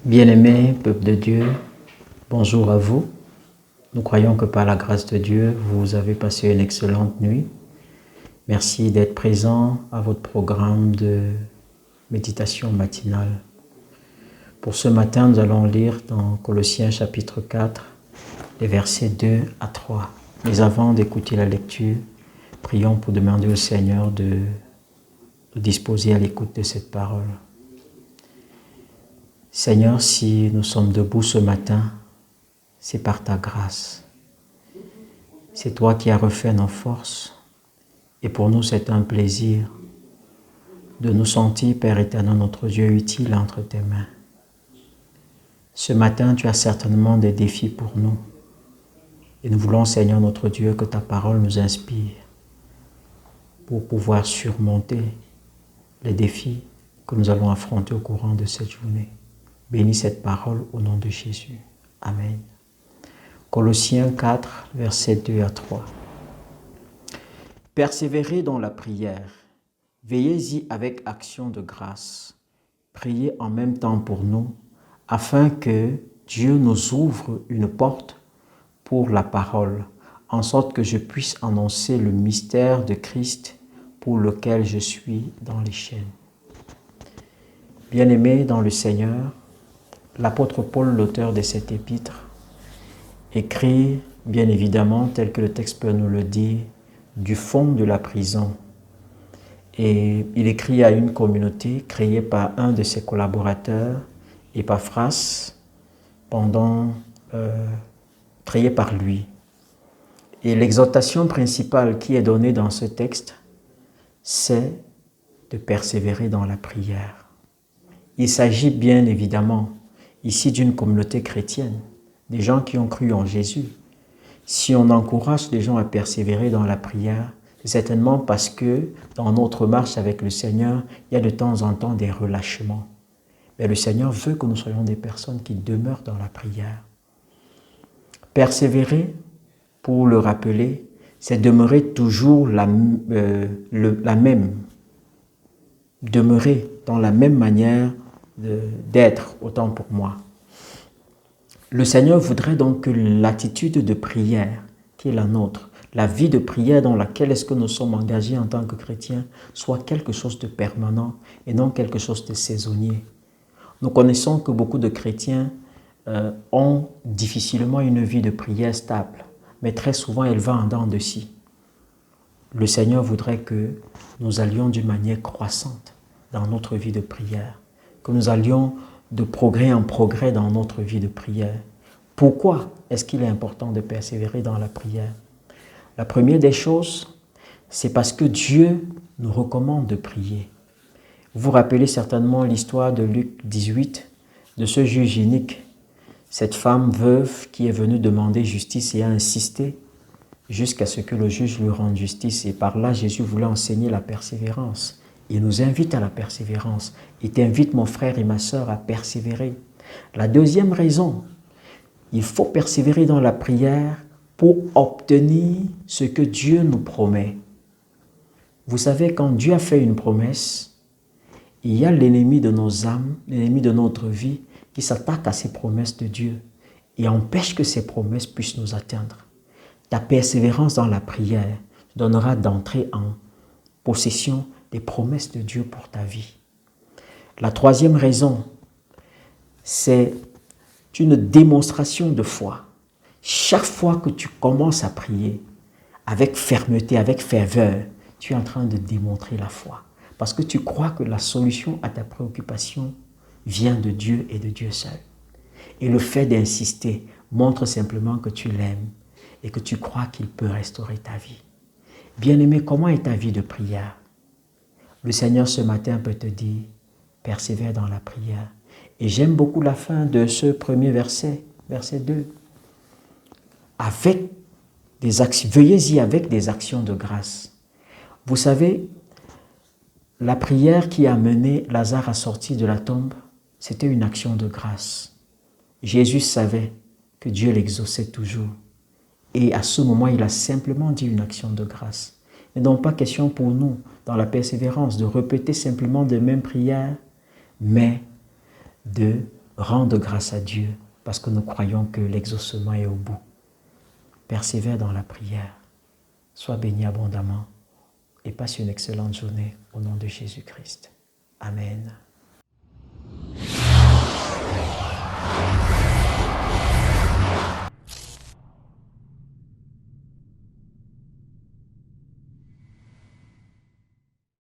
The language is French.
Bien-aimés, peuple de Dieu, bonjour à vous. Nous croyons que par la grâce de Dieu, vous avez passé une excellente nuit. Merci d'être présent à votre programme de méditation matinale. Pour ce matin, nous allons lire dans Colossiens chapitre 4, les versets 2 à 3. Mais avant d'écouter la lecture, prions pour demander au Seigneur de nous disposer à l'écoute de cette parole. Seigneur, si nous sommes debout ce matin, c'est par ta grâce. C'est toi qui as refait nos forces. Et pour nous, c'est un plaisir de nous sentir, Père éternel, notre Dieu, utile entre tes mains. Ce matin, tu as certainement des défis pour nous. Et nous voulons, Seigneur, notre Dieu, que ta parole nous inspire pour pouvoir surmonter les défis que nous allons affronter au courant de cette journée. Bénis cette parole au nom de Jésus. Amen. Colossiens 4, versets 2 à 3. Persévérez dans la prière. Veillez-y avec action de grâce. Priez en même temps pour nous, afin que Dieu nous ouvre une porte pour la parole, en sorte que je puisse annoncer le mystère de Christ pour lequel je suis dans les chaînes. Bien-aimés dans le Seigneur, l'apôtre Paul, l'auteur de cet épître, écrit, bien évidemment, tel que le texte peut nous le dire, du fond de la prison. Et il écrit à une communauté créée par un de ses collaborateurs, Epaphras, créée par lui. Et l'exhortation principale qui est donnée dans ce texte, c'est de persévérer dans la prière. Il s'agit bien évidemment ici d'une communauté chrétienne, des gens qui ont cru en Jésus. Si on encourage les gens à persévérer dans la prière, c'est certainement parce que dans notre marche avec le Seigneur, il y a de temps en temps des relâchements. Mais le Seigneur veut que nous soyons des personnes qui demeurent dans la prière. Persévérer, pour le rappeler, c'est demeurer toujours la même. Demeurer dans la même manière d'être, autant pour moi. Le Seigneur voudrait donc que l'attitude de prière qui est la nôtre, la vie de prière dans laquelle est-ce que nous sommes engagés en tant que chrétiens, soit quelque chose de permanent et non quelque chose de saisonnier. Nous connaissons que beaucoup de chrétiens ont difficilement une vie de prière stable, mais très souvent elle va en dents de scie. Le Seigneur voudrait que nous allions d'une manière croissante dans notre vie de prière, que nous allions de progrès en progrès dans notre vie de prière. Pourquoi est-ce qu'il est important de persévérer dans la prière? La première des choses, c'est parce que Dieu nous recommande de prier. Vous vous rappelez certainement l'histoire de Luc 18, de ce juge inique, cette femme veuve qui est venue demander justice et a insisté jusqu'à ce que le juge lui rende justice. Et par là, Jésus voulait enseigner la persévérance. Il nous invite à la persévérance. Il t'invite, mon frère et ma sœur, à persévérer. La deuxième raison, il faut persévérer dans la prière pour obtenir ce que Dieu nous promet. Vous savez, quand Dieu a fait une promesse, il y a l'ennemi de nos âmes, l'ennemi de notre vie, qui s'attaque à ces promesses de Dieu et empêche que ces promesses puissent nous atteindre. Ta persévérance dans la prière te donnera d'entrer en possession des promesses de Dieu pour ta vie. La troisième raison, c'est une démonstration de foi. Chaque fois que tu commences à prier avec fermeté, avec ferveur, tu es en train de démontrer la foi. Parce que tu crois que la solution à ta préoccupation vient de Dieu et de Dieu seul. Et le fait d'insister montre simplement que tu l'aimes et que tu crois qu'il peut restaurer ta vie. Bien-aimé, comment est ta vie de prière? Le Seigneur ce matin peut te dire, persévère dans la prière. Et j'aime beaucoup la fin de ce premier verset, verset 2. Veillez-y avec des actions de grâce. Vous savez, la prière qui a mené Lazare à sortir de la tombe, c'était une action de grâce. Jésus savait que Dieu l'exauçait toujours. Et à ce moment, il a simplement dit une action de grâce. Et donc pas question pour nous, dans la persévérance, de répéter simplement les mêmes prières, mais de rendre grâce à Dieu parce que nous croyons que l'exaucement est au bout. Persévère dans la prière. Sois béni abondamment et passe une excellente journée au nom de Jésus-Christ. Amen.